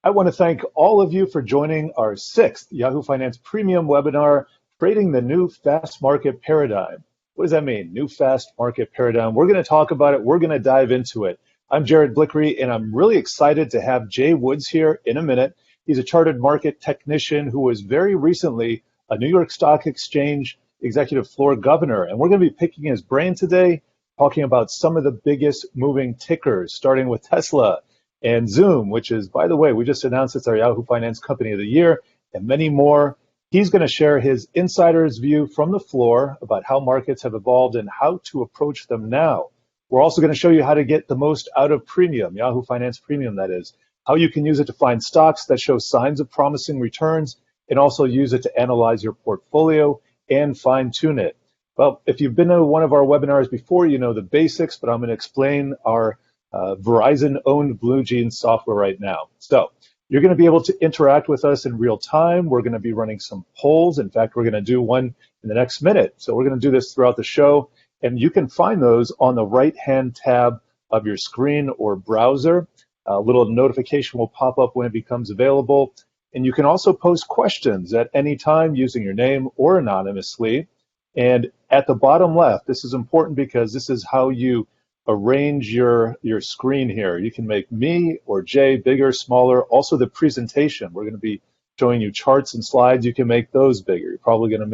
I want to thank all of you for joining our sixth Yahoo Finance Premium webinar, Trading the New Fast Market Paradigm. What does that mean, new fast market paradigm? We're going to talk about it. We're going to dive into it. I'm Jared Blikre, and I'm really excited to have Jay Woods here in a minute. He's a chartered market technician who was very recently a New York Stock Exchange executive floor governor. And we're going to be picking his brain today, talking about some of the biggest moving tickers, starting with Tesla and Zoom, which is, by the way, we just announced it's our Yahoo Finance Company of the Year, and many more. He's going to share his insider's view from the floor about how markets have evolved and how to approach them now. We're also going to show you how to get the most out of premium, Yahoo Finance Premium, that is, how you can use it to find stocks that show signs of promising returns, and also use it to analyze your portfolio and fine-tune it. Well, if you've been to one of our webinars before, you know the basics, but I'm going to explain our Verizon-owned Blue Jeans software right now. So you're going to be able to interact with us in real time. We're going to be running some polls. In fact, we're going to do one in the next minute. So we're going to do this throughout the show, and you can find those on the right-hand tab of your screen or browser. A little notification will pop up when it becomes available. And you can also post questions at any time using your name or anonymously. And at the bottom left, this is important because this is how you arrange your screen here. You can make me or Jay bigger, smaller. Also the presentation, we're going to be showing you charts and slides. You can make those bigger. You're probably going to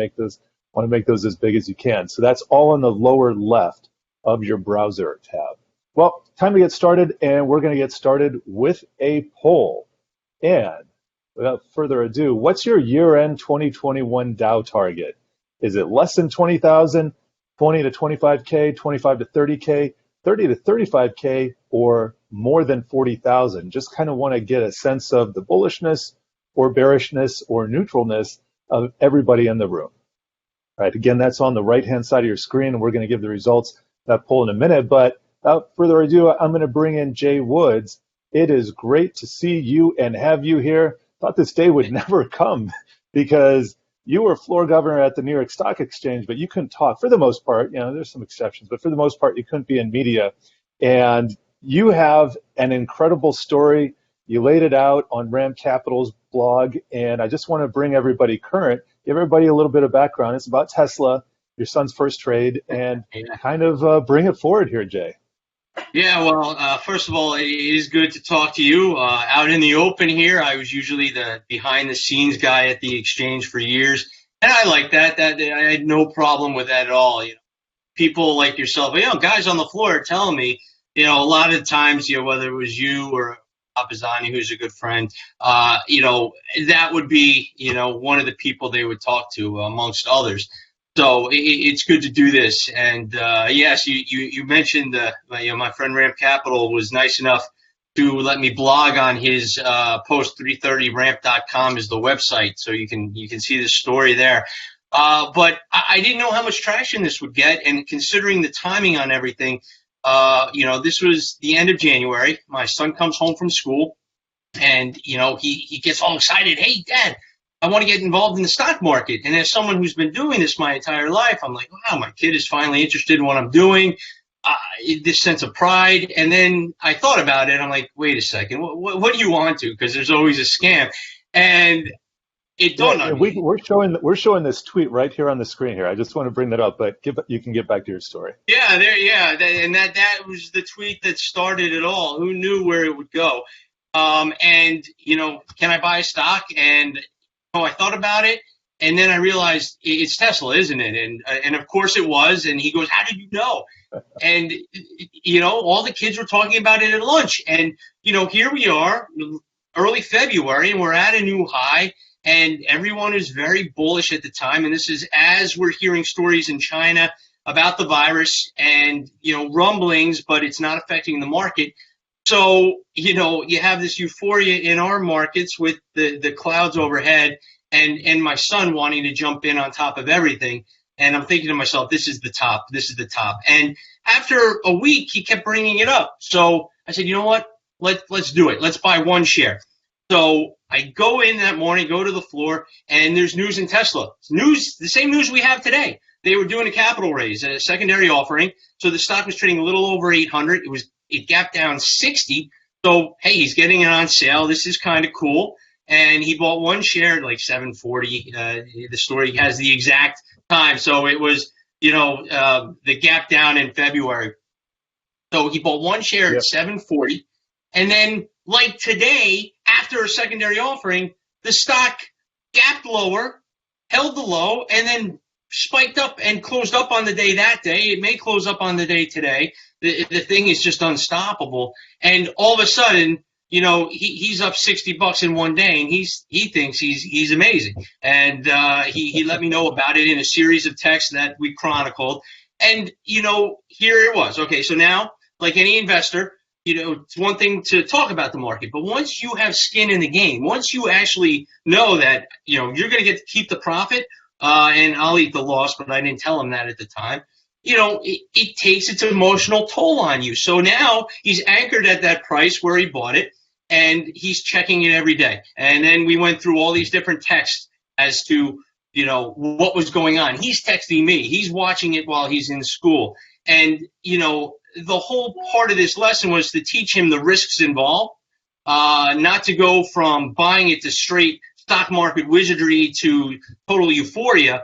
want to make those as big as you can. So that's all in the lower left of your browser tab. Well, time to get started, and we're going to get started with a poll. And without further ado, what's your year-end 2021 Dow target? Is it less than 20,000, 20 to 25K, 25 to 30K, 30 to 35K, or more than 40,000? Just kind of want to get a sense of the bullishness or bearishness or neutralness of everybody in the room. All right, again, that's on the right-hand side of your screen, and we're going to give the results of that poll in a minute. But without further ado, I'm going to bring in Jay Woods. It is great to see you and have you here. Thought this day would never come because you were floor governor at the New York Stock Exchange, but you couldn't talk for the most part. You know, there's some exceptions, but for the most part, you couldn't be in media. And you have an incredible story. You laid it out on Ram Capital's blog, and I just want to bring everybody current, give everybody a little bit of background. It's about Tesla, your son's first trade, and kind of bring it forward here, Jay. Yeah, well, first of all, it is good to talk to you out in the open here. I was usually the behind-the-scenes guy at the exchange for years, and I like that. I had no problem with that at all. You know, people like yourself, guys on the floor are telling me, a lot of times, whether it was you or Apazani, who's a good friend, that would be, one of the people they would talk to amongst others. So it's good to do this. And yes, you mentioned my friend Ram Capital was nice enough to let me blog on his post330ramp.com is the website, so you can see the story there. But I didn't know how much traction this would get, and considering the timing on everything, this was the end of January. My son comes home from school, and he gets all excited. Hey, Dad, I want to get involved in the stock market. And as someone who's been doing this my entire life, I'm like, wow, my kid is finally interested in what I'm doing, this sense of pride. And then I thought about it. I'm like, wait a second, what do you want to? Because there's always a scam. And it dawned on me. We're showing this tweet right here on the screen here. I just want to bring that up, but you can get back to your story. Yeah, that was the tweet that started it all. Who knew where it would go? Can I buy a stock? And I thought about it, and then I realized it's Tesla, isn't it? And of course it was. And he goes, how did you know? And, all the kids were talking about it at lunch. And, here we are, early February, and we're at a new high. And everyone is very bullish at the time. And this is as we're hearing stories in China about the virus and, rumblings, but it's not affecting the market. So, you have this euphoria in our markets with the clouds overhead and my son wanting to jump in on top of everything. And I'm thinking to myself, this is the top. This is the top. And after a week, he kept bringing it up. So I said, you know what? Let's do it. Let's buy one share. So I go in that morning, go to the floor, and there's news in Tesla. News, the same news we have today. They were doing a capital raise, a secondary offering. So the stock was trading a little over 800. It gapped down 60. So, hey, he's getting it on sale. This is kind of cool. And he bought one share at like 740. The story has the exact time. So it was, the gap down in February. So he bought one share at 740. And then, like today, after a secondary offering, the stock gapped lower, held the low, and then spiked up and closed up on the day that day. It may close up on the day today. The thing is just unstoppable. And all of a sudden, he's up $60 in one day, and he thinks he's amazing. And he let me know about it in a series of texts that we chronicled. And here it was. Okay, so now, like any investor, it's one thing to talk about the market, but once you have skin in the game, once you actually know that you're going to get to keep the profit, and I'll eat the loss, but I didn't tell him that at the time. It takes its emotional toll on you. So now he's anchored at that price where he bought it, and he's checking it every day. And then we went through all these different texts as to, what was going on. He's texting me. He's watching it while he's in school. And, the whole part of this lesson was to teach him the risks involved, not to go from buying it to straight stock market wizardry to total euphoria,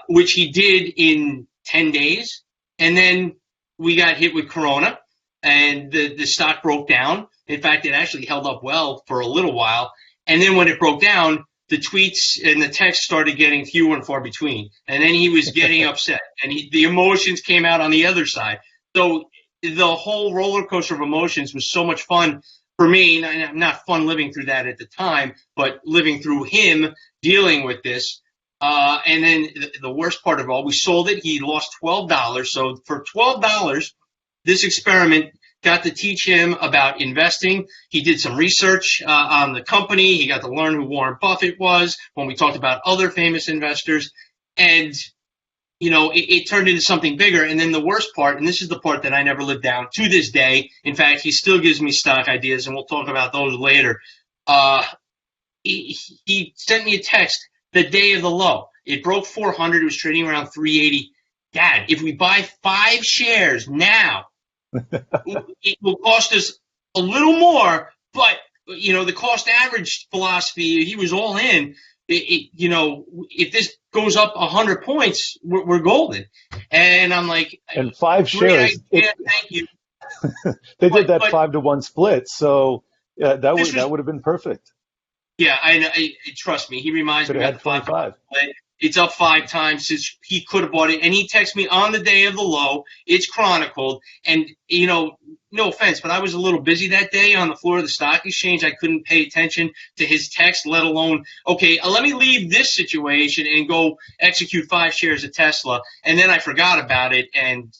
which he did in 10 days. And then we got hit with Corona, and the stock broke down. In fact, it actually held up well for a little while. And then when it broke down, the tweets and the text started getting few and far between. And then he was getting upset, and the emotions came out on the other side. So the whole roller coaster of emotions was so much fun for me. Not fun living through that at the time, but living through him dealing with this. And then the worst part of all, we sold it. He lost $12. So for $12, this experiment got to teach him about investing. He did some research on the company. He got to learn who Warren Buffett was when we talked about other famous investors. And it turned into something bigger. And then the worst part, and this is the part that I never lived down to this day. In fact, he still gives me stock ideas, and we'll talk about those later. He sent me a text the day of the low. It broke 400. It was trading around 380. Dad, if we buy 5 shares now, it will cost us a little more, but the cost average philosophy, he was all in. If this goes up 100 points, we're golden. And I'm like, and 5 shares. Thank you. They did that 5-to-1 split, so that would have been perfect. Yeah, I trust me. He reminds me of the 5. It's up 5 times since he could have bought it. And he texted me on the day of the low. It's chronicled. And, no offense, but I was a little busy that day on the floor of the stock exchange. I couldn't pay attention to his text, let alone, okay, let me leave this situation and go execute 5 shares of Tesla. And then I forgot about it. And,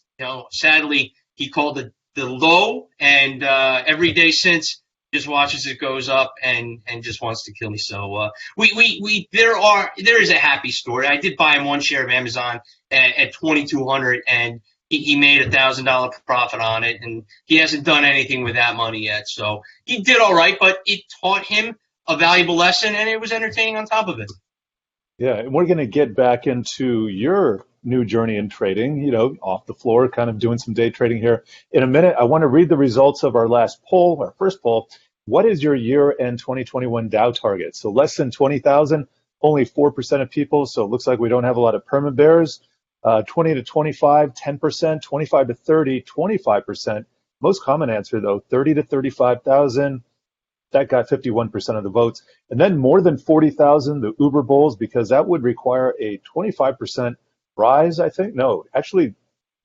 sadly, he called it the low. And every day since, just watches it goes up and just wants to kill me. So there is a happy story. I did buy him 1 share of Amazon at 2,200, and he made $1,000 profit on it, and he hasn't done anything with that money yet. So he did all right, but it taught him a valuable lesson, and it was entertaining on top of it. Yeah, and we're going to get back into your new journey in trading, off the floor, kind of doing some day trading here in a minute. I want to read the results of our last poll, our first poll. What is your year-end 2021 Dow target? So less than 20,000, only 4% of people. So it looks like we don't have a lot of perma bears. 20 to 25, 10%, 25 to 30, 25%. Most common answer though, 30 to 35,000. That got 51% of the votes. And then more than 40,000, the Uber bulls, because that would require a 25% rise, I think. No, actually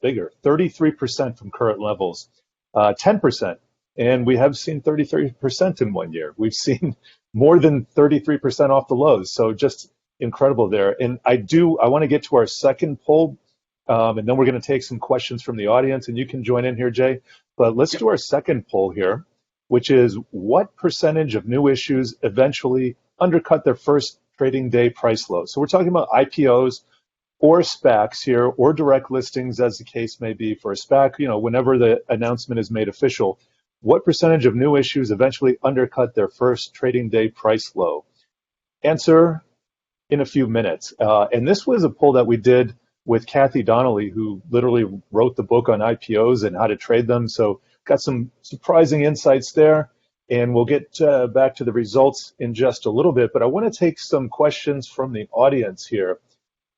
bigger, 33% from current levels, 10%. And we have seen 33% in 1 year. We've seen more than 33% off the lows. So just incredible there. And I want to get to our second poll, and then we're going to take some questions from the audience, and you can join in here, Jay. But let's do our second poll here, which is what percentage of new issues eventually undercut their first trading day price low? So we're talking about IPOs or SPACs here, or direct listings, as the case may be. For a SPAC, whenever the announcement is made official, what percentage of new issues eventually undercut their first trading day price low? Answer in a few minutes. And this was a poll that we did with Kathy Donnelly, who literally wrote the book on IPOs and how to trade them. So got some surprising insights there, and we'll get back to the results in just a little bit. But I want to take some questions from the audience here.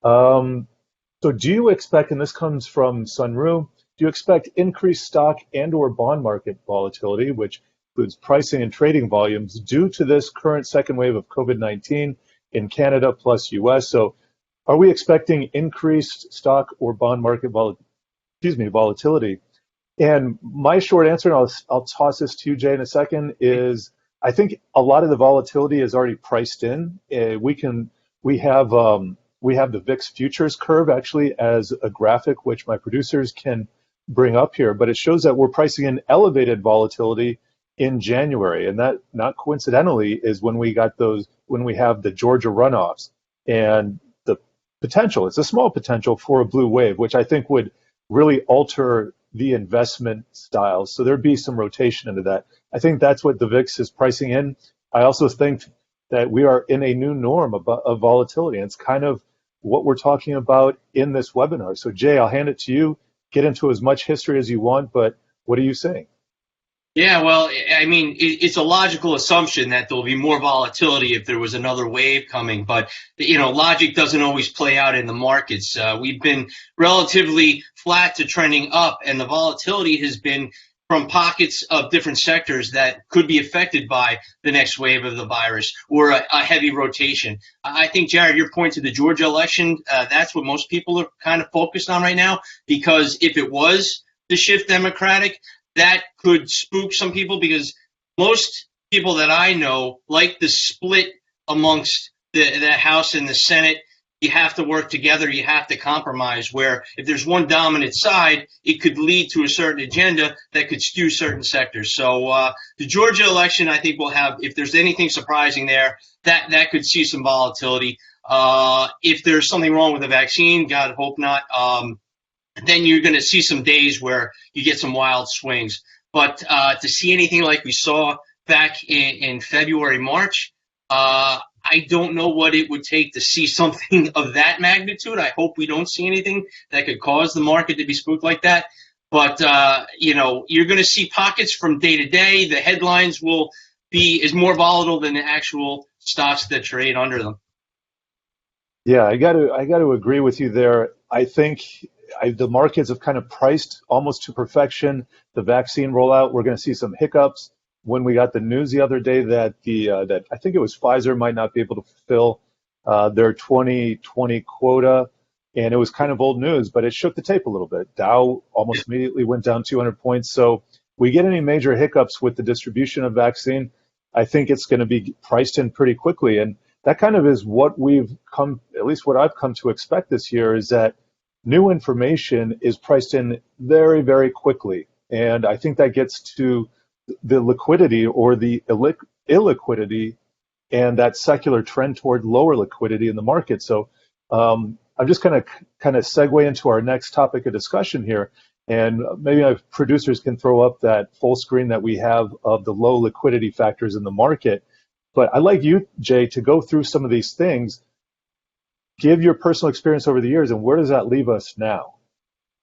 So do you expect, and this comes from Sunru, do you expect increased stock and or bond market volatility, which includes pricing and trading volumes, due to this current second wave of COVID-19 in Canada plus US? So are we expecting increased stock or bond market volatility? And my short answer, and I'll toss this to you, Jay, in a second, is I think a lot of the volatility is already priced in. We have the VIX futures curve actually as a graphic, which my producers can bring up here, but it shows that we're pricing in elevated volatility in January, and that, not coincidentally, is when we have the Georgia runoffs and the potential, it's a small potential for a blue wave, which I think would really alter the investment styles. So there'd be some rotation into that. I think that's what the VIX is pricing in. I also think that we are in a new norm of volatility, and it's kind of what we're talking about in this webinar. So Jay, I'll hand it to you. Get into as much history as you want, but what are you saying? Yeah, well, I mean, it's a logical assumption that there'll be more volatility if there was another wave coming, but, you know, logic doesn't always play out in the markets. We've been relatively flat to trending up, and the volatility has been from pockets of different sectors that could be affected by the next wave of the virus or a heavy rotation. I think, Jared, your point to the Georgia election, that's what most people are kind of focused on right now, because if it was to shift Democratic, that could spook some people, because most people that I know like the split amongst the House and the Senate. You have to work together, you have to compromise, where if there's one dominant side, it could lead to a certain agenda that could skew certain sectors. So the Georgia election, I think, will have, if there's anything surprising there, that could see some volatility. If there's something wrong with the vaccine, God hope not, then you're going to see some days where you get some wild swings. But to see anything like we saw back in February, March, I don't know what it would take to see something of that magnitude. I hope we don't see anything that could cause the market to be spooked like that. But, you know, you're going to see pockets from day to day. The headlines will be more volatile than the actual stocks that trade under them. Yeah, I got to agree with you there. I think the markets have kind of priced almost to perfection the vaccine rollout. We're going to see some hiccups. When we got the news the other day that that I think it was Pfizer might not be able to fulfill their 2020 quota, and it was kind of old news, but it shook the tape a little bit. Dow almost immediately went down 200 points. So we get any major hiccups with the distribution of vaccine, I think it's going to be priced in pretty quickly. And that kind of is what we've come, at least what I've come to expect this year, is that new information is priced in very, very quickly. And I think that gets to the liquidity or the illiquidity and that secular trend toward lower liquidity in the market. So I'm just going to kind of segue into our next topic of discussion here. And maybe our producers can throw up that full screen that we have of the low liquidity factors in the market. But I'd like you, Jay, to go through some of these things, give your personal experience over the years, and where does that leave us now?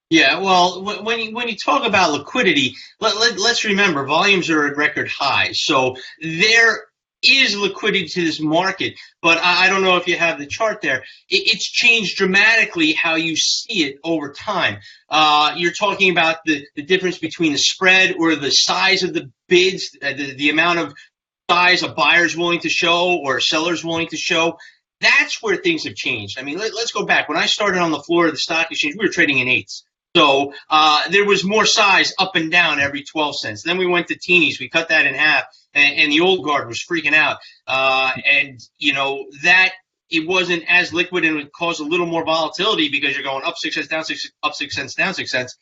Yeah, well, when you talk about liquidity, let's remember volumes are at record highs. So there is liquidity to this market, but I don't know if you have the chart there. It's changed dramatically how you see it over time. You're talking about the difference between the spread or the size of the bids, the amount of size a buyer's willing to show or a seller's willing to show. That's where things have changed. I mean, let's go back. When I started on the floor of the stock exchange, we were trading in eighths. So there was more size up and down every 12 cents. Then we went to teenies. We cut that in half, and the old guard was freaking out. And, you know, that it wasn't as liquid and it caused a little more volatility because you're going up 6 cents, down 6, up 6 cents, down 6 cents.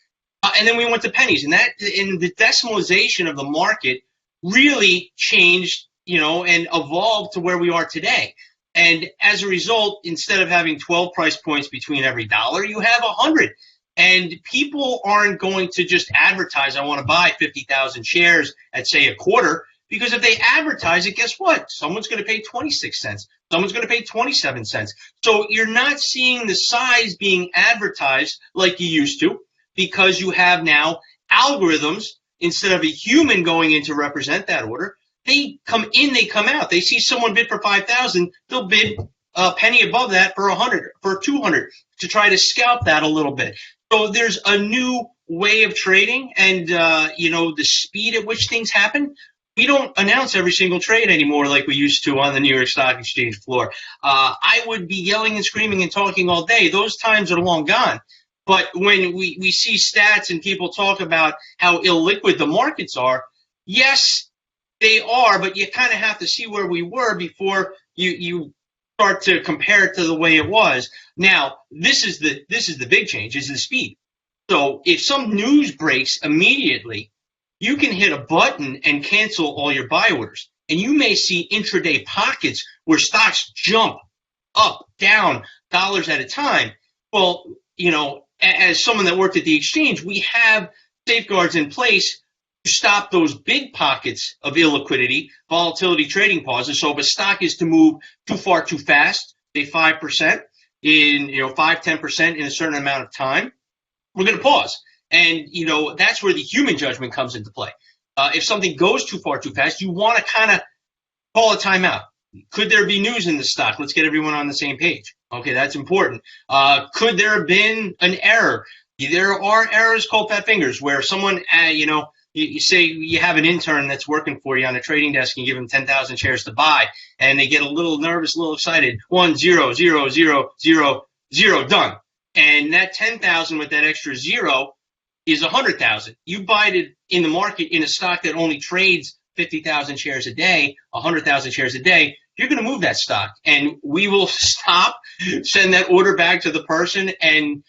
And then we went to pennies. And that, in the decimalization of the market really changed, you know, and evolved to where we are today. And as a result, instead of having 12 price points between every dollar, you have 100. And people aren't going to just advertise, I want to buy 50,000 shares at, say, a quarter, because if they advertise it, guess what? Someone's going to pay 26 cents. Someone's going to pay 27 cents. So you're not seeing the size being advertised like you used to, because you have now algorithms instead of a human going in to represent that order, they come in, they come out. They see someone bid for 5,000, they'll bid a penny above that for 100, for 200, to try to scalp that a little bit. So there's a new way of trading, and the speed at which things happen. We don't announce every single trade anymore like we used to on the New York Stock Exchange floor. I would be yelling and screaming and talking all day. Those times are long gone. But when we see stats and people talk about how illiquid the markets are, yes, they are, but you kind of have to see where we were before you start to compare it to the way it was. Now, this is the big change, is the speed. So if some news breaks immediately, you can hit a button and cancel all your buy orders. And you may see intraday pockets where stocks jump up, down, dollars at a time. Well, as someone that worked at the exchange, we have safeguards in place to stop those big pockets of illiquidity, volatility trading pauses. So if a stock is to move too far too fast, say 5% in 5-10% in a certain amount of time, we're going to pause. And that's where the human judgment comes into play. If something goes too far too fast, you want to kind of call a timeout. Could there be news in the stock? Let's get everyone on the same page. Okay, that's important. Could there have been an error? There are errors called fat fingers, where someone, you say you have an intern that's working for you on a trading desk and you give them 10,000 shares to buy, and they get a little nervous, a little excited. 1, 0, 0, 0, 0, 0, done. And that 10,000 with that extra zero is 100,000. You buy it in the market in a stock that only trades 50,000 shares a day, 100,000 shares a day, you're going to move that stock. And we will stop, send that order back to the person, and,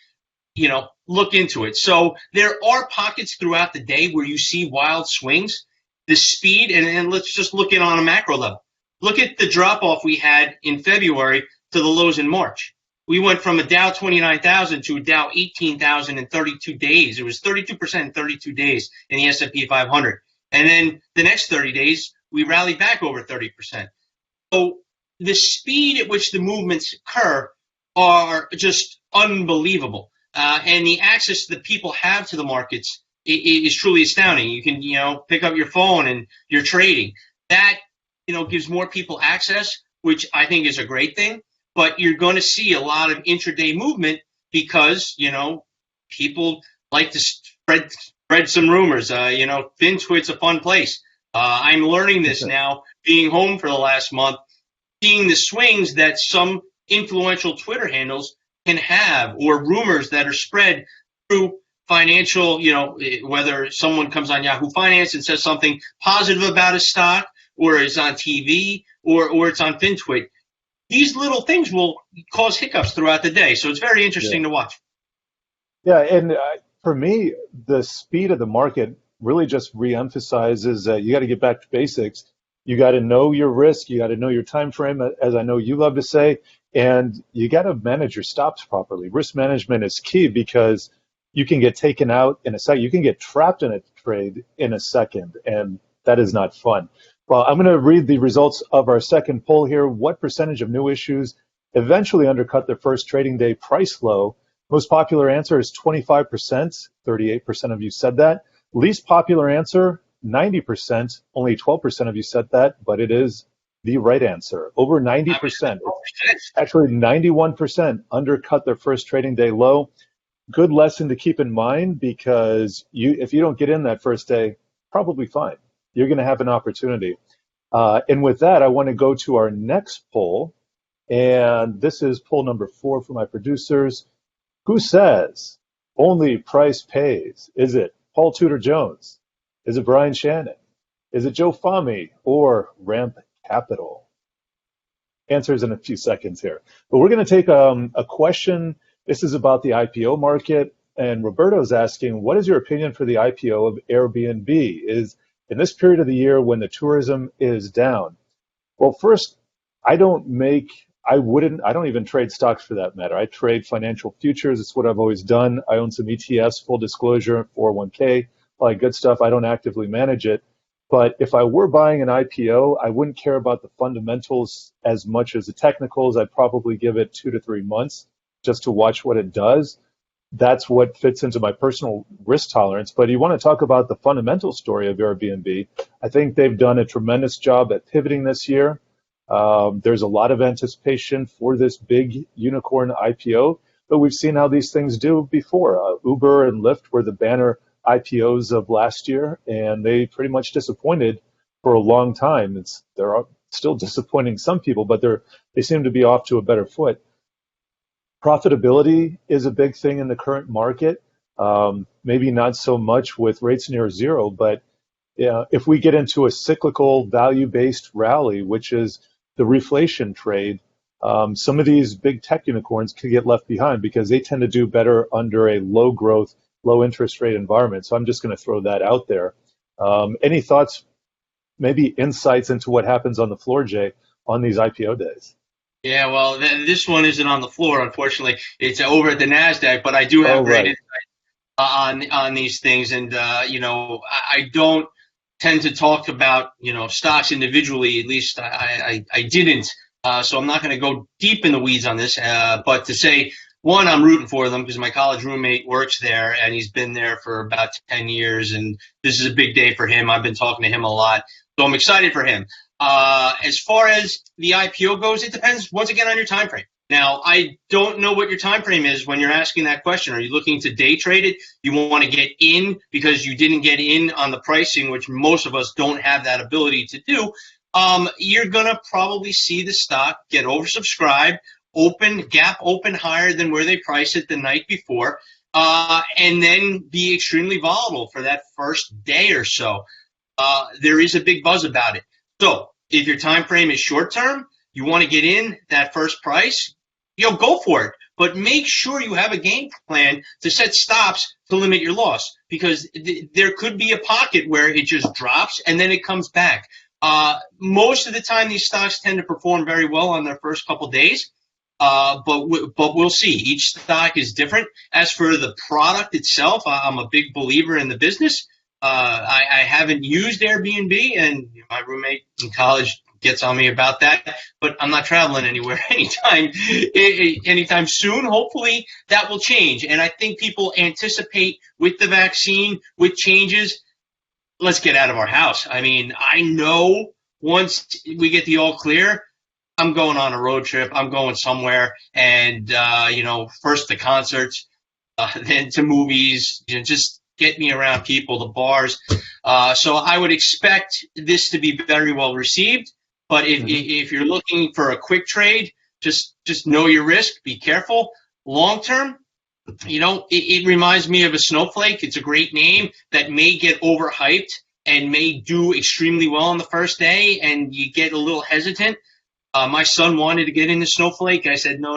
look into it. So there are pockets throughout the day where you see wild swings. The speed, and let's just look at on a macro level. Look at the drop-off we had in February to the lows in March. We went from a Dow 29,000 to a Dow 18,000 in 32 days. It was 32% in 32 days in the S&P 500. And then the next 30 days, we rallied back over 30%. So the speed at which the movements occur are just unbelievable. And the access that people have to the markets is truly astounding. You can, pick up your phone and you're trading. That, gives more people access, which I think is a great thing. But you're going to see a lot of intraday movement because, people like to spread some rumors. FinTwit's a fun place. I'm learning this now, being home for the last month, seeing the swings that some influential Twitter handles can have, or rumors that are spread through financial, whether someone comes on Yahoo Finance and says something positive about a stock, or is on TV, or it's on FinTwit. These little things will cause hiccups throughout the day. So it's very interesting to watch. Yeah, and for me, the speed of the market really just reemphasizes that you got to get back to basics. You got to know your risk. You got to know your time frame, as I know you love to say, and you got to manage your stops properly. Risk management is key because you can get taken out in a second. You can get trapped in a trade in a second, and that is not fun. Well, I'm going to read the results of our second poll here. What percentage of new issues eventually undercut their first trading day price low? Most popular answer is 25%. 38% of you said that. Least popular answer, 90%. Only 12% of you said that, but it is the right answer. Over 90%. Actually, 91% undercut their first trading day low. Good lesson to keep in mind, because if you don't get in that first day, probably fine. You're going to have an opportunity. And with that, I want to go to our next poll. And this is poll number 4 for my producers. Who says only price pays? Is it Paul Tudor Jones? Is it Brian Shannon? Is it Joe Fahmy or Ramp Capital? Answers in a few seconds here. But we're going to take a question. This is about the IPO market. And Roberto's asking, what is your opinion for the IPO of Airbnb? Is in this period of the year when the tourism is down? Well, first, I don't even trade stocks for that matter. I trade financial futures. It's what I've always done. I own some ETFs, full disclosure, 401k, all that good stuff. I don't actively manage it. But if I were buying an IPO, I wouldn't care about the fundamentals as much as the technicals. I'd probably give it 2 to 3 months just to watch what it does. that's what fits into my personal risk tolerance. But you want to talk about the fundamental story of Airbnb. I think they've done a tremendous job at pivoting this year. There's a lot of anticipation for this big unicorn IPO, but we've seen how these things do before. Uber and Lyft were the banner IPOs of last year, and they pretty much disappointed for a long time. They're still disappointing some people, but they seem to be off to a better foot. Profitability is a big thing in the current market. Maybe not so much with rates near zero, but if we get into a cyclical value-based rally, which is the reflation trade, some of these big tech unicorns could get left behind because they tend to do better under a low growth, low interest rate environment. So I'm just going to throw that out there. Any thoughts, maybe insights into what happens on the floor, Jay, on these IPO days? Yeah, well, this one isn't on the floor, unfortunately. It's over at the NASDAQ, but I do have great insight on these things. And, I don't tend to talk about, stocks individually. At least I didn't. So I'm not going to go deep in the weeds on this. But to say, one, I'm rooting for them because my college roommate works there, and he's been there for about 10 years. And this is a big day for him. I've been talking to him a lot. So I'm excited for him. As far as the IPO goes, it depends, once again, on your time frame. Now, I don't know what your time frame is when you're asking that question. Are you looking to day trade it? You want to get in because you didn't get in on the pricing, which most of us don't have that ability to do. You're going to probably see the stock get oversubscribed, gap open higher than where they price it the night before, and then be extremely volatile for that first day or so. There is a big buzz about it. So if your time frame is short term, you want to get in that first price, go for it. But make sure you have a game plan to set stops to limit your loss, because there could be a pocket where it just drops and then it comes back. Most of the time, these stocks tend to perform very well on their first couple days, but we'll see. Each stock is different. As for the product itself, I'm a big believer in the business. I haven't used Airbnb, and my roommate in college gets on me about that, but I'm not traveling anywhere anytime soon. Hopefully that will change. And I think people anticipate with the vaccine, with changes, let's get out of our house. I mean, I know once we get the all clear, I'm going on a road trip. I'm going somewhere, and, first to concerts, then to movies, just get me around people, the bars. So I would expect this to be very well received. But if you're looking for a quick trade, just know your risk. Be careful. Long term, it reminds me of a snowflake. It's a great name that may get overhyped and may do extremely well on the first day, and you get a little hesitant. My son wanted to get into Snowflake. I said, no,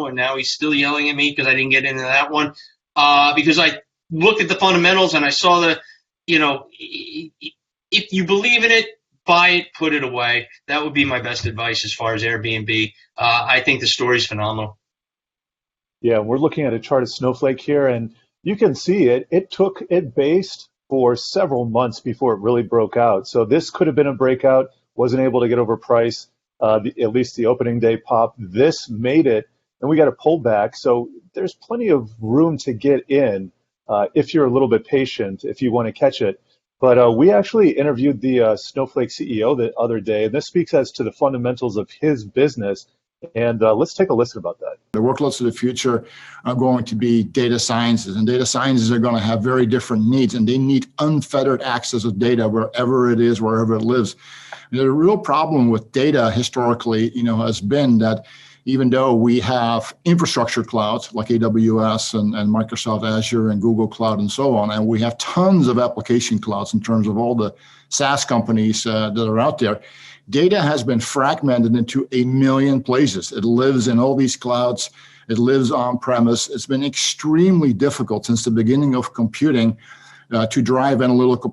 and now he's still yelling at me because I didn't get into that one. Because I looked at the fundamentals and I saw if you believe in it, buy it, put it away. That would be my best advice as far as Airbnb. I think the story's phenomenal. Yeah, we're looking at a chart of Snowflake here, and you can see it based for several months before it really broke out. So this could have been a breakout, wasn't able to get over price, at least the opening day pop. This made it, and we got a pullback. So there's plenty of room to get in if you're a little bit patient, if you want to catch it. But we actually interviewed the Snowflake CEO the other day, and this speaks as to the fundamentals of his business. And let's take a listen about that. The workloads of the future are going to be data sciences, and data sciences are going to have very different needs, and they need unfettered access of data wherever it is, wherever it lives. The real problem with data historically, has been that even though we have infrastructure clouds like AWS and Microsoft Azure and Google Cloud and so on, and we have tons of application clouds in terms of all the SaaS companies that are out there, data has been fragmented into a million places. It lives in all these clouds. It lives on premise. It's been extremely difficult since the beginning of computing to drive analytical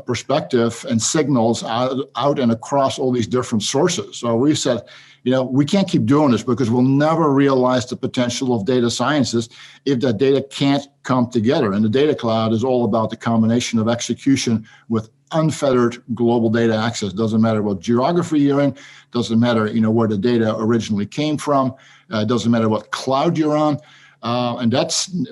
perspective and signals out and across all these different sources. So we said, we can't keep doing this because we'll never realize the potential of data sciences if that data can't come together. And the data cloud is all about the combination of execution with unfettered global data access. Doesn't matter what geography you're in, doesn't matter, where the data originally came from, doesn't matter what cloud you're on. And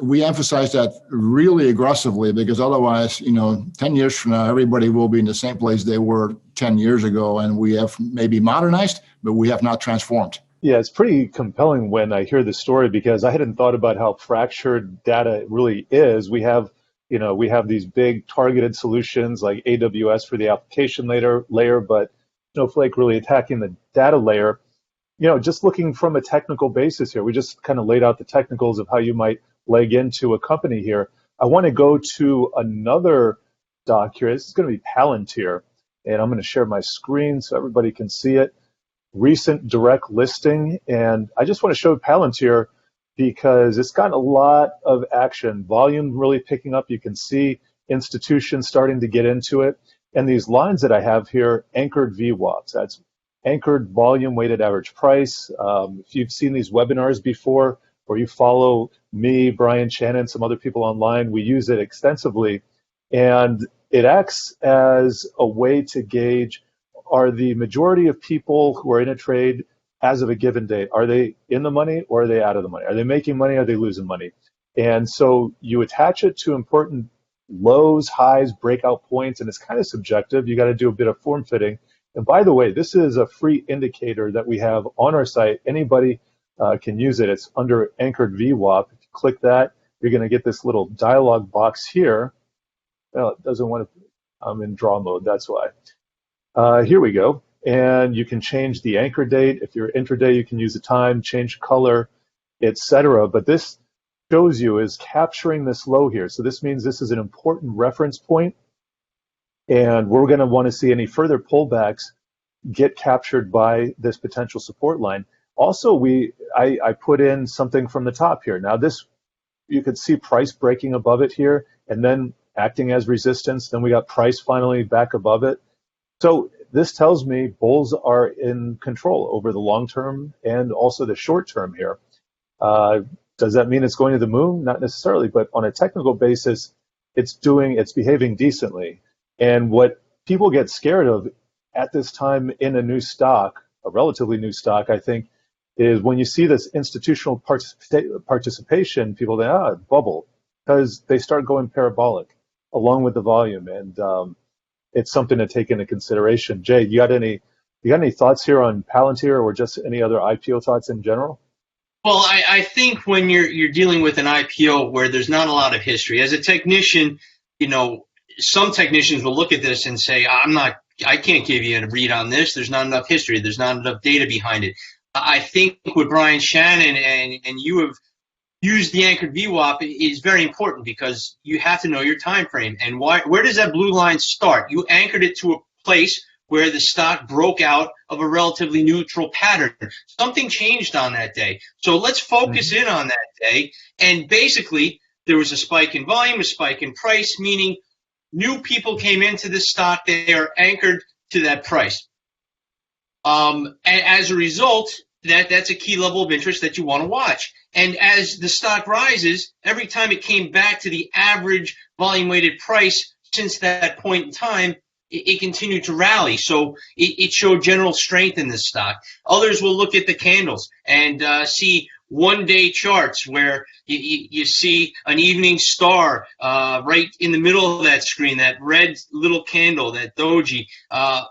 we emphasize that really aggressively, because otherwise, 10 years from now, everybody will be in the same place they were 10 years ago. And we have maybe modernized, but we have not transformed. Yeah, it's pretty compelling when I hear the story, because I hadn't thought about how fractured data really is. We have these big targeted solutions like AWS for the application layer, but Snowflake really attacking the data layer. Just looking from a technical basis here, we just kind of laid out the technicals of how you might leg into a company here. I want to go to another doc here. This is going to be Palantir, and I'm going to share my screen so everybody can see it. Recent direct listing, and I just want to show Palantir because it's got a lot of action. Volume really picking up. You can see institutions starting to get into it. And these lines that I have here, anchored VWAPs, that's anchored volume weighted average price. If you've seen these webinars before, or you follow me, Brian Shannon, some other people online, we use it extensively. And it acts as a way to gauge, are the majority of people who are in a trade as of a given date, are they in the money or are they out of the money? Are they making money or are they losing money? And so you attach it to important lows, highs, breakout points, and it's kind of subjective. You got to do a bit of form fitting. And by the way, this is a free indicator that we have on our site. Anybody can use it. It's under anchored VWAP. If you click that, you're going to get this little dialog box here. Well, it doesn't want to, I'm in draw mode, that's why. Here we go. And you can change the anchor date. If you're intraday, you can use the time, change color, etc. But this shows you is capturing this low here. So this means this is an important reference point. And we're going to want to see any further pullbacks get captured by this potential support line. Also, I put in something from the top here. Now this, you could see price breaking above it here and then acting as resistance. Then we got price finally back above it. So this tells me bulls are in control over the long term and also the short term here. Does that mean it's going to the moon? Not necessarily, but on a technical basis, it's behaving decently. And what people get scared of at this time in a new stock, a relatively new stock, I think, is when you see this institutional participation, people think, bubble, because they start going parabolic along with the volume. And it's something to take into consideration. Jay, you got any thoughts here on Palantir or just any other IPO thoughts in general? Well, I think when you're dealing with an IPO where there's not a lot of history, as a technician, some technicians will look at this and say, I can't give you a read on this. There's not enough history. There's not enough data behind it. I think with Brian Shannon and you have used the anchored VWAP is very important because you have to know your time frame. And where does that blue line start? You anchored it to a place where the stock broke out of a relatively neutral pattern. Something changed on that day. So let's focus in on that day. And basically, there was a spike in volume, a spike in price, meaning new people came into the stock. They are anchored to that price. And as a result, that's a key level of interest that you want to watch. And as the stock rises, every time it came back to the average volume-weighted price since that point in time, it continued to rally. So it showed general strength in this stock. Others will look at the candles and see one-day charts where you see an evening star right in the middle of that screen, that red little candle, that doji,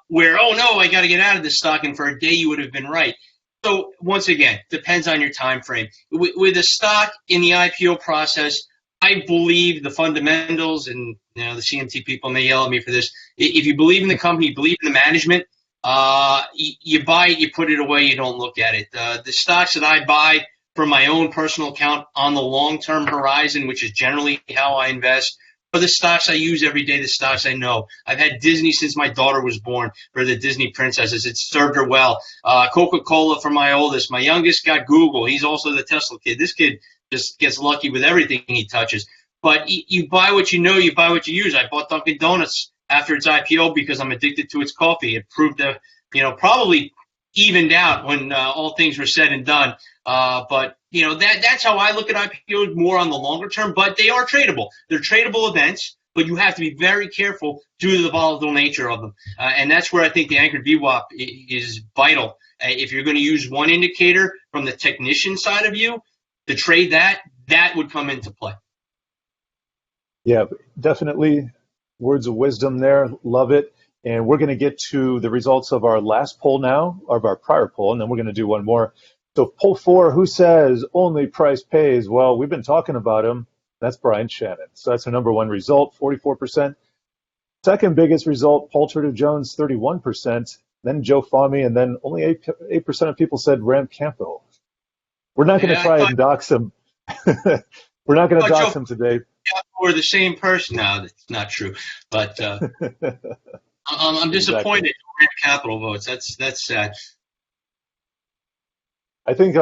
where, oh no, I got to get out of this stock, and for a day you would have been right. So once again, depends on your time frame. With a stock in the IPO process, I believe the fundamentals, and the CMT people may yell at me for this. If you believe in the company, you believe in the management, you buy it, you put it away, you don't look at it. The stocks that I buy from my own personal account on the long-term horizon, which is generally how I invest, are the stocks I use every day, the stocks I know. I've had Disney since my daughter was born for the Disney princesses. It served her well. Coca-Cola for my oldest. My youngest got Google. He's also the Tesla kid. This kid just gets lucky with everything he touches. But you buy what you know, you buy what you use. I bought Dunkin' Donuts after its IPO because I'm addicted to its coffee. It proved to, probably evened out when all things were said and done. But that's how I look at IPOs, more on the longer term, but they are tradable. They're tradable events, but you have to be very careful due to the volatile nature of them. And that's where I think the anchored VWAP is vital. If you're going to use one indicator from the technician side of you to trade that, that would come into play. Yeah, definitely words of wisdom there. Love it. And we're going to get to the results of our last poll now, of our prior poll, and then we're going to do one more. So poll 4, who says only price pays? Well, we've been talking about him. That's Brian Shannon. So that's our number one result, 44%. Second biggest result, Paul Turner Jones, 31%. Then Joe Fahmy, and then only 8% of people said Ramp Capital. We're not going to try and dox him. We're not going to dox him today. We're the same person. No, that's not true. But I'm disappointed in Ramp Capital votes. That's sad. I think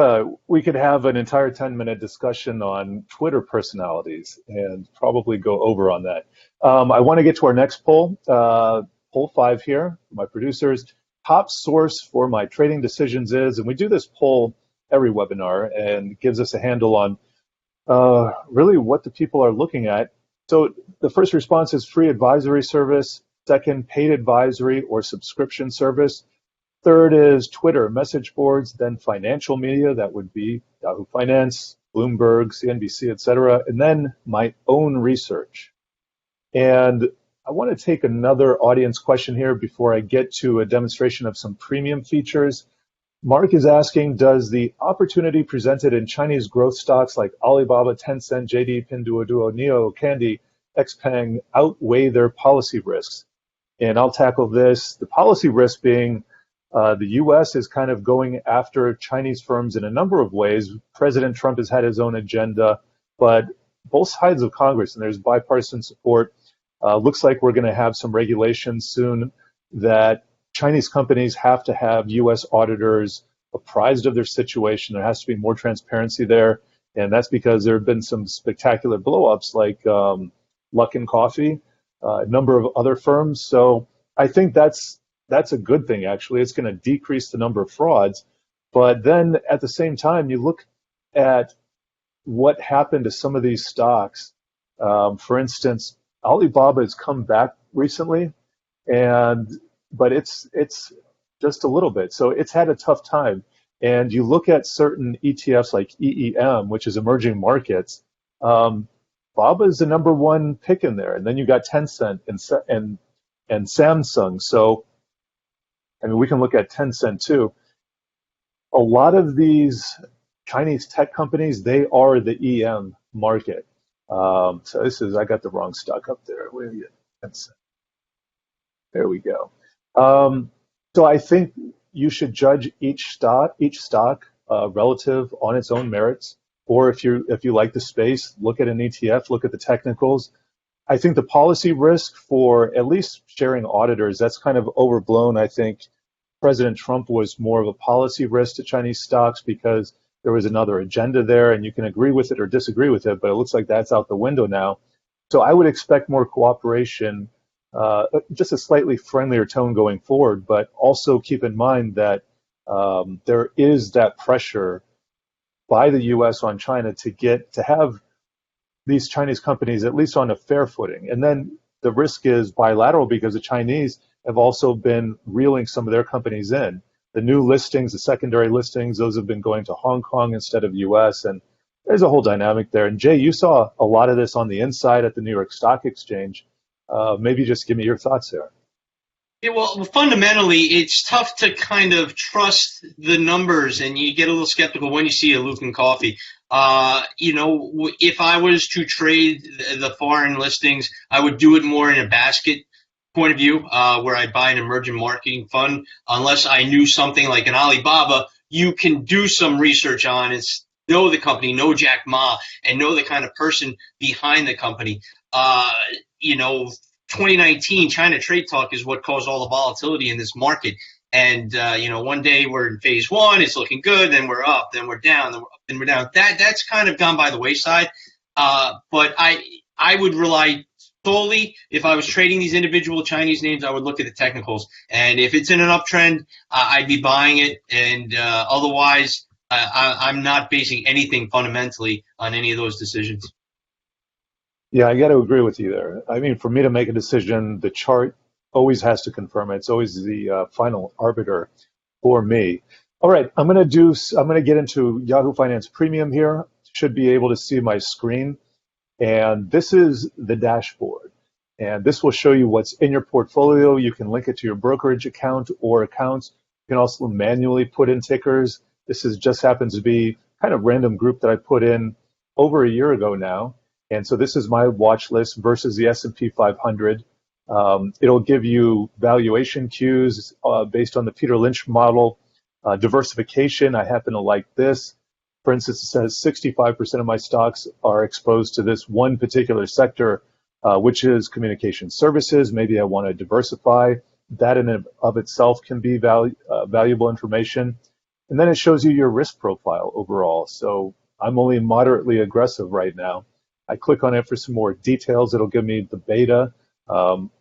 we could have an entire 10-minute discussion on Twitter personalities and probably go over on that. I want to get to our next poll, poll 5 here, my producers. Top source for my trading decisions is, and we do this poll every webinar, and it gives us a handle on really what the people are looking at. So the first response is free advisory service. Second, paid advisory or subscription service. Third is Twitter, message boards, then financial media. That would be Yahoo Finance, Bloomberg, CNBC, etc. And then my own research. And I want to take another audience question here before I get to a demonstration of some premium features. Mark is asking, does the opportunity presented in Chinese growth stocks like Alibaba, Tencent, JD, Pinduoduo, Neo, Candy, Xpeng outweigh their policy risks? And I'll tackle this. The policy risk being the U.S. is kind of going after Chinese firms in a number of ways. President Trump has had his own agenda, but both sides of Congress, and there's bipartisan support, looks like we're going to have some regulations soon that Chinese companies have to have U.S. auditors apprised of their situation. There has to be more transparency there, and that's because there have been some spectacular blow-ups like Luckin Coffee, a number of other firms. So I think that's a good thing, actually. It's going to decrease the number of frauds. But then at the same time, you look at what happened to some of these stocks. For instance, Alibaba has come back recently, but it's just a little bit. So it's had a tough time. And you look at certain ETFs like EEM, which is emerging markets, Baba is the number one pick in there. And then you got Tencent and Samsung. So, I mean, we can look at Tencent too. A lot of these Chinese tech companies, they are the EM market. So I got the wrong stock up there. Where are you? Tencent. There we go. So I think you should judge each stock relative on its own merits. Or if you like the space, look at an ETF, look at the technicals. I think the policy risk for at least sharing auditors, that's kind of overblown. I think President Trump was more of a policy risk to Chinese stocks because there was another agenda there, and you can agree with it or disagree with it, but it looks like that's out the window now. So I would expect more cooperation, just a slightly friendlier tone going forward, but also keep in mind that there is that pressure by the U.S. on China to have these Chinese companies at least on a fair footing. And then the risk is bilateral because the Chinese have also been reeling some of their companies in. The new listings, the secondary listings, those have been going to Hong Kong instead of U.S. And there's a whole dynamic there. And Jay, you saw a lot of this on the inside at the New York Stock Exchange. Maybe just give me your thoughts there. Yeah, well, fundamentally, it's tough to kind of trust the numbers, and you get a little skeptical when you see a Luckin Coffee. If I was to trade the foreign listings, I would do it more in a basket point of view, where I'd buy an emerging marketing fund. Unless I knew something like an Alibaba, you can do some research on and know the company, know Jack Ma, and know the kind of person behind the company. 2019 China trade talk is what caused all the volatility in this market. And, one day we're in phase one, it's looking good, then we're up, then we're down, then we're up, then we're down. That's kind of gone by the wayside. But I would rely solely, if I was trading these individual Chinese names, I would look at the technicals. And if it's in an uptrend, I'd be buying it. And otherwise, I'm not basing anything fundamentally on any of those decisions. Yeah, I got to agree with you there. I mean, for me to make a decision, the chart always has to confirm it. It's always the final arbiter for me. All right, I'm going to get into Yahoo Finance Premium here to should be able to see my screen. And this is the dashboard. And this will show you what's in your portfolio. You can link it to your brokerage account or accounts. You can also manually put in tickers. This is just happens to be kind of random group that I put in over a year ago now. And so this is my watch list versus the S&P 500. It'll give you valuation cues based on the Peter Lynch model. Diversification, I happen to like this. For instance, it says 65% of my stocks are exposed to this one particular sector, which is communication services. Maybe I want to diversify. That in and of itself can be valuable information. And then it shows you your risk profile overall. So I'm only moderately aggressive right now. I click on it for some more details. It'll give me the beta,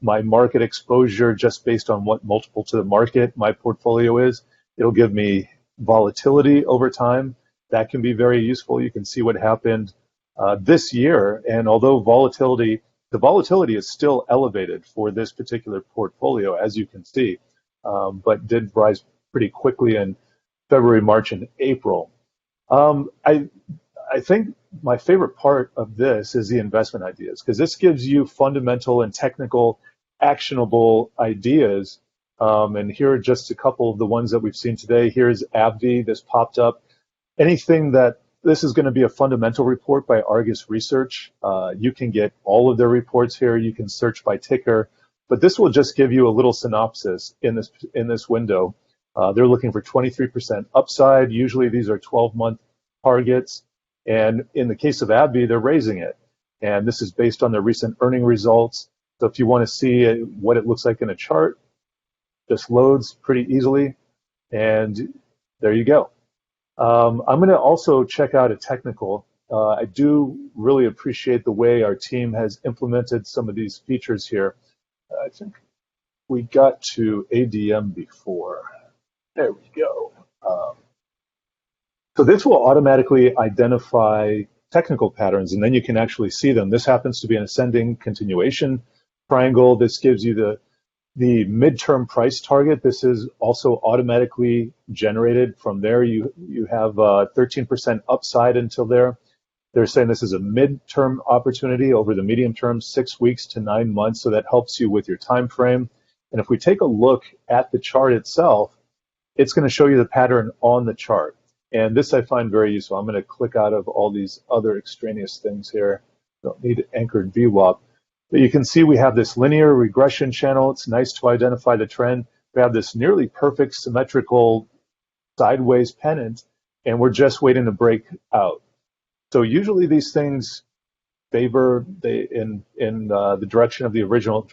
my market exposure just based on what multiple to the market my portfolio is. It'll give me volatility over time. That can be very useful. You can see what happened this year. And although the volatility is still elevated for this particular portfolio, as you can see, but did rise pretty quickly in February, March, and April. I think my favorite part of this is the investment ideas, because this gives you fundamental and technical actionable ideas. And here are just a couple of the ones that we've seen today. Here's AbbVie. This popped up. This is going to be a fundamental report by Argus Research. You can get all of their reports here. You can search by ticker, but this will just give you a little synopsis in this window. They're looking for 23% upside. Usually these are 12-month targets. And in the case of AbbVie, they're raising it. And this is based on their recent earning results. So if you want to see what it looks like in a chart, just loads pretty easily. And there you go. I'm going to also check out a technical. I do really appreciate the way our team has implemented some of these features here. I think we got to ADM before. There we go. So this will automatically identify technical patterns, and then you can actually see them. This happens to be an ascending continuation triangle. This gives you the midterm price target. This is also automatically generated from there. You have 13% upside until there. They're saying this is a midterm opportunity over the medium term, 6 weeks to 9 months. So that helps you with your time frame. And if we take a look at the chart itself, it's going to show you the pattern on the chart. And this I find very useful. I'm going to click out of all these other extraneous things here. Don't need anchored VWAP. But you can see we have this linear regression channel. It's nice to identify the trend. We have this nearly perfect symmetrical sideways pennant, and we're just waiting to break out. So usually these things favor in the direction of the original.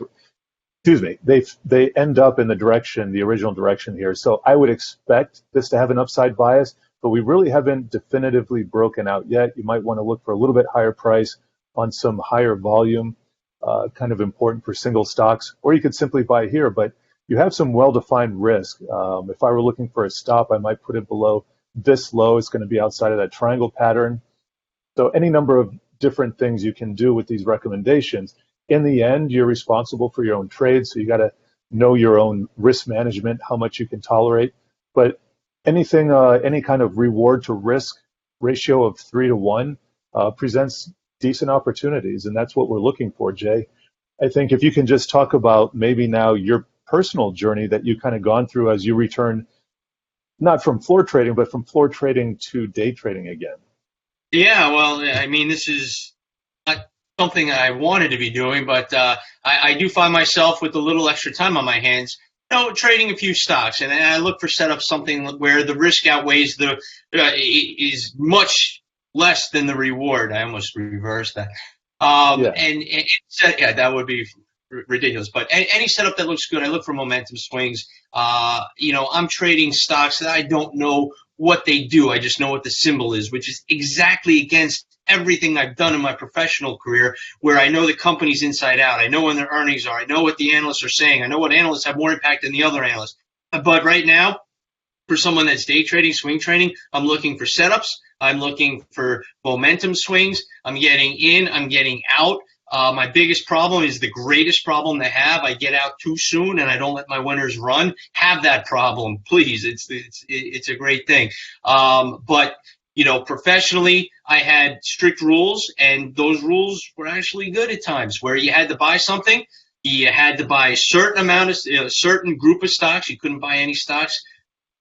Excuse me. They end up in the original direction here. So I would expect this to have an upside bias, but we really haven't definitively broken out yet. You might want to look for a little bit higher price on some higher volume. Kind of important for single stocks, or you could simply buy here, but you have some well-defined risk. If I were looking for a stop, I might put it below this low. It's going to be outside of that triangle pattern. So any number of different things you can do with these recommendations. In the end, you're responsible for your own trades, so you got to know your own risk management, how much you can tolerate. But anything, any kind of reward to risk ratio of 3 to 1 presents decent opportunities, and that's what we're looking for, Jay. I think if you can just talk about maybe now your personal journey that you've kind of gone through as you return, not from floor trading, but from floor trading to day trading again. Yeah, well, I mean, this is not something I wanted to be doing, but I do find myself with a little extra time on my hands, trading a few stocks, and I look for setup something where the risk outweighs is much less than the reward. I almost reversed that. Yeah, that would be ridiculous. But any setup that looks good, I look for momentum swings. I'm trading stocks that I don't know what they do. I just know what the symbol is, which is exactly against everything I've done in my professional career, where I know the companies inside out. I know when their earnings are. I know what the analysts are saying. I know what analysts have more impact than the other analysts. But right now, for someone that's day trading, swing trading, I'm looking for setups. I'm looking for momentum swings. I'm getting in. I'm getting out. My biggest problem is the greatest problem to have. I get out too soon and I don't let my winners run. Have that problem, please. It's a great thing. But you know, professionally, I had strict rules, and those rules were actually good at times, where you had to buy something, you had to buy a certain amount of, a certain group of stocks. You couldn't buy any stocks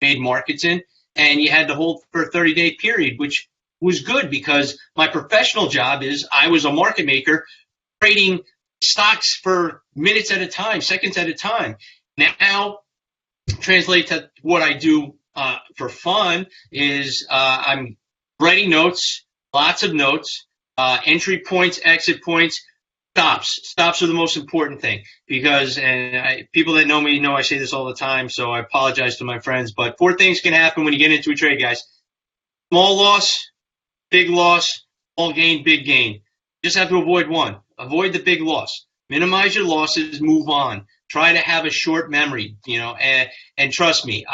made markets in, and you had to hold for a 30-day period, which was good because my professional job is I was a market maker trading stocks for minutes at a time, seconds at a time. Now, translate to what I do for fun is I'm writing notes, lots of notes, entry points, exit points, stops. Stops are the most important thing because, and people that know me know I say this all the time, so I apologize to my friends, but 4 things can happen when you get into a trade, guys. Small loss, big loss, small gain, big gain. You just have to avoid one. Avoid the big loss. Minimize your losses, move on. Try to have a short memory, you know, and trust me,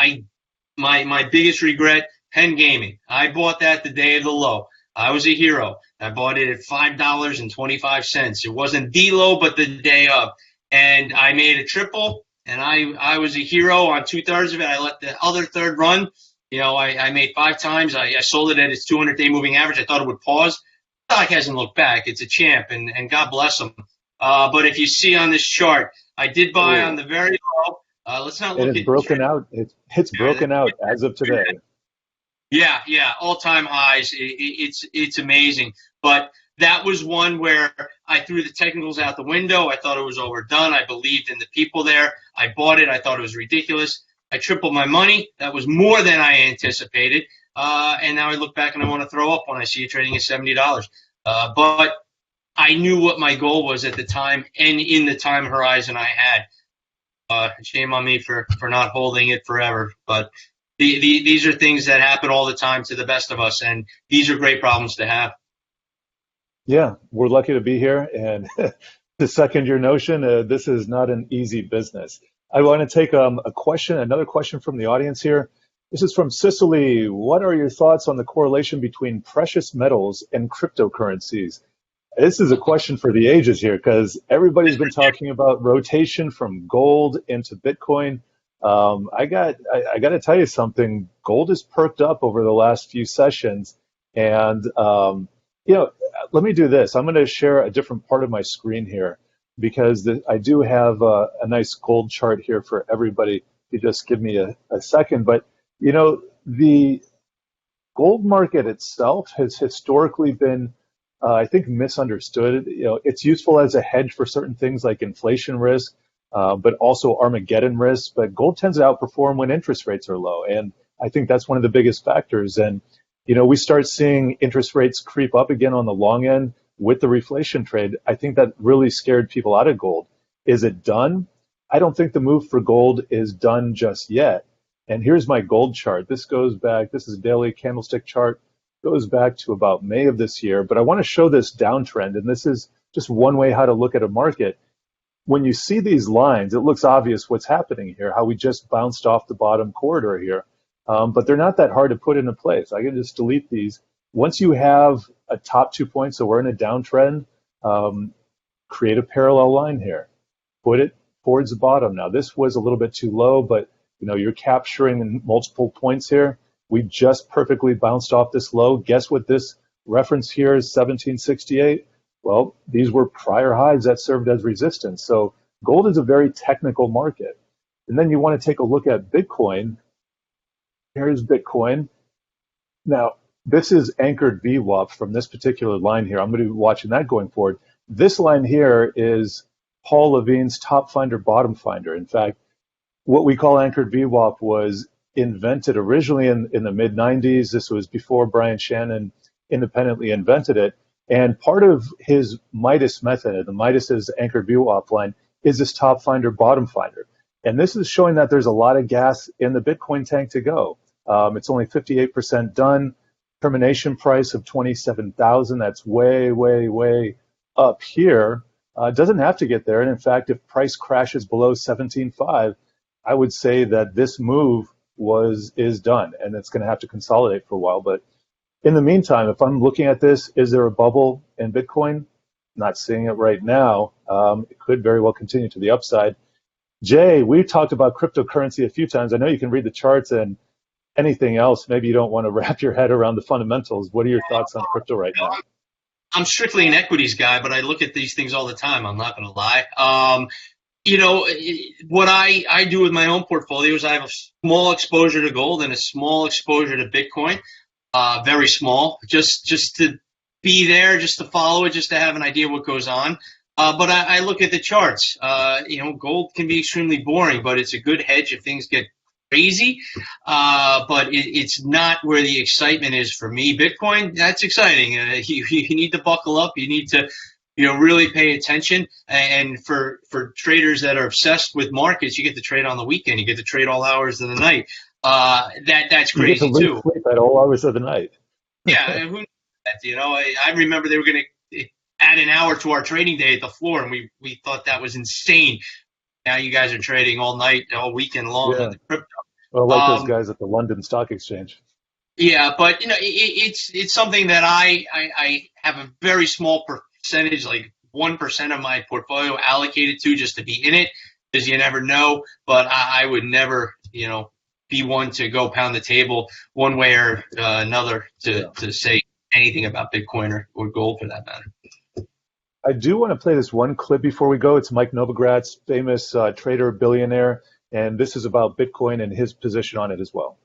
my biggest regret, Penn Gaming. I bought that the day of the low. I was a hero. I bought it at $5.25. It wasn't the low, but the day of. And I made a triple, and I was a hero on 2/3 of it. I let the other third run. You know, I made 5 times. I sold it at its 200-day moving average. I thought it would pause. Stock hasn't looked back. It's a champ, and God bless them. But if you see on this chart, I did buy on the very low. Let's not look at. It's broken out. It's broken out as of today. Yeah, all-time highs. It's amazing. But that was one where I threw the technicals out the window. I thought it was overdone. I believed in the people there. I bought it. I thought it was ridiculous. I tripled my money. That was more than I anticipated. And now I look back and I want to throw up when I see it trading at $70. But I knew what my goal was at the time and in the time horizon I had. Shame on me for not holding it forever. But these are things that happen all the time to the best of us, and these are great problems to have. Yeah, we're lucky to be here. And to second your notion, this is not an easy business. I want to take another question from the audience here. This is from Sicily. What are your thoughts on the correlation between precious metals and cryptocurrencies? This is a question for the ages here because everybody's been talking about rotation from gold into Bitcoin. I got to tell you something. Gold has perked up over the last few sessions, and you know, let me do this. I'm going to share a different part of my screen here because I do have a nice gold chart here for everybody. If you just give me a second, but you know, the gold market itself has historically been, I think, misunderstood. You know, it's useful as a hedge for certain things like inflation risk, but also Armageddon risk. But gold tends to outperform when interest rates are low, and I think that's one of the biggest factors. And you know, we start seeing interest rates creep up again on the long end with the reflation trade. I think that really scared people out of gold. Is it done? I don't think the move for gold is done just yet. And here's my gold chart. This goes back, this is a daily candlestick chart, goes back to about May of this year. But I want to show this downtrend, and this is just one way how to look at a market. When you see these lines, it looks obvious what's happening here, how we just bounced off the bottom corridor here. But they're not that hard to put into place. I can just delete these. Once you have a top 2 points, so we're in a downtrend, create a parallel line here. Put it towards the bottom. Now, this was a little bit too low, but you know, you're capturing multiple points here. We just perfectly bounced off this low. Guess what this reference here is, 1768? Well, these were prior highs that served as resistance. So gold is a very technical market. And then you want to take a look at Bitcoin. Here's Bitcoin. Now, this is anchored VWAP from this particular line here. I'm going to be watching that going forward. This line here is Paul Levine's top finder, bottom finder. In fact, what we call anchored VWAP was invented originally in the mid-90s. This was before Brian Shannon independently invented it. And part of his Midas method, the Midas's anchored VWAP line, is this top finder, bottom finder. And this is showing that there's a lot of gas in the Bitcoin tank to go. It's only 58% done. Termination price of 27,000. That's way, way, way up here. Doesn't have to get there. And in fact, if price crashes below 17.5, I would say that this move is done, and it's going to have to consolidate for a while. But in the meantime, if I'm looking at this, is there a bubble in Bitcoin? Not seeing it right now. It could very well continue to the upside. Jay, we've talked about cryptocurrency a few times. I know you can read the charts, and anything else, maybe you don't want to wrap your head around the fundamentals. What are your thoughts on crypto right now? I'm strictly an equities guy, but I look at these things all the time. I'm not going to lie. You know, what I do with my own portfolio is I have a small exposure to gold and a small exposure to Bitcoin, very small, just to be there, just to follow it, just to have an idea what goes on. But I look at the charts. You know, gold can be extremely boring, but it's a good hedge if things get crazy. But it's not where the excitement is for me. Bitcoin, that's exciting. You need to buckle up. You need to, you know, really pay attention. And for traders that are obsessed with markets, you get to trade on the weekend. You get to trade all hours of the night. That's crazy you get to too. Sleep at all hours of the night. Yeah, and who knows that? You know, I remember they were going to add an hour to our trading day at the floor, and we thought that was insane. Now you guys are trading all night, all weekend long on the crypto. Well, like those guys at the London Stock Exchange. Yeah, but you know, it's something that I have a very small percentage, like 1% of my portfolio allocated to, just to be in it, because you never know. But I would never, you know, be one to go pound the table one way or another to say anything about Bitcoin or gold for that matter. I do want to play this one clip before we go. It's Mike Novograt's famous trader billionaire, and this is about Bitcoin and his position on it as well.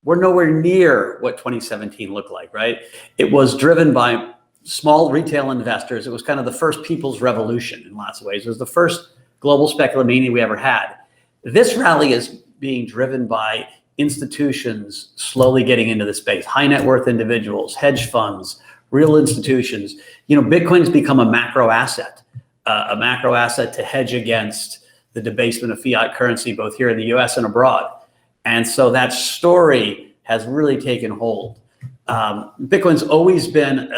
We're nowhere near what 2017 looked like, right? It was driven by small retail investors. It was kind of the first people's revolution in lots of ways. It was the first global speculative mania we ever had. This rally is being driven by institutions slowly getting into the space, high net worth individuals, hedge funds, real institutions. You know, Bitcoin's become a macro asset to hedge against the debasement of fiat currency, both here in the US and abroad. And so that story has really taken hold. Bitcoin's always been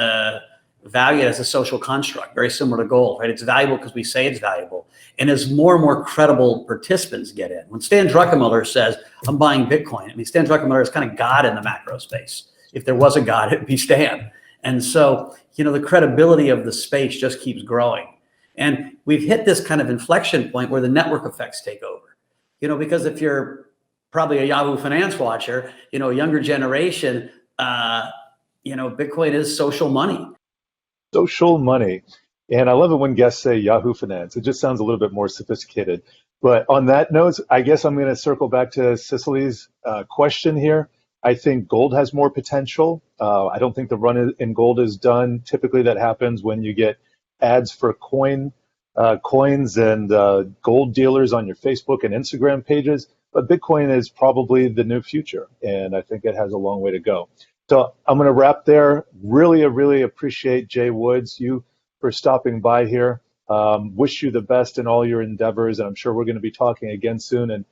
valued as a social construct, very similar to gold, right? It's valuable because we say it's valuable. And as more and more credible participants get in, when Stan Druckenmiller says, I'm buying Bitcoin, I mean, Stan Druckenmiller is kind of God in the macro space. If there was a God, it'd be Stan. And so, you know, the credibility of the space just keeps growing. And we've hit this kind of inflection point where the network effects take over. You know, because if you're probably a Yahoo Finance watcher, you know, a younger generation, you know, Bitcoin is social money. Social money. And I love it when guests say Yahoo Finance. It just sounds a little bit more sophisticated. But on that note, I guess I'm going to circle back to Cicily's question here. I think gold has more potential. I don't think the run in gold is done. Typically that happens when you get ads for coins and gold dealers on your Facebook and Instagram pages. But Bitcoin is probably the new future, and I think it has a long way to go. So I'm going to wrap there. Really appreciate Jay Woods, you for stopping by here. Wish you the best in all your endeavors, and I'm sure we're going to be talking again soon. And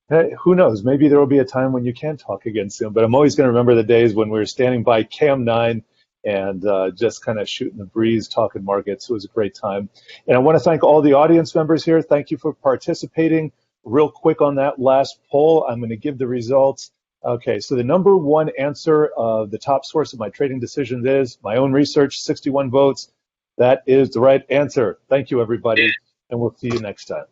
hey, who knows, maybe there will be a time when you can talk again soon, but I'm always going to remember the days when we were standing by Cam 9 and just kind of shooting the breeze, talking markets. It was a great time. And I want to thank all the audience members here. Thank you for participating. Real quick on that last poll, I'm going to give the results. Okay, so the number one answer of the top source of my trading decisions is my own research, 61 votes. That is the right answer. Thank you, everybody, and we'll see you next time.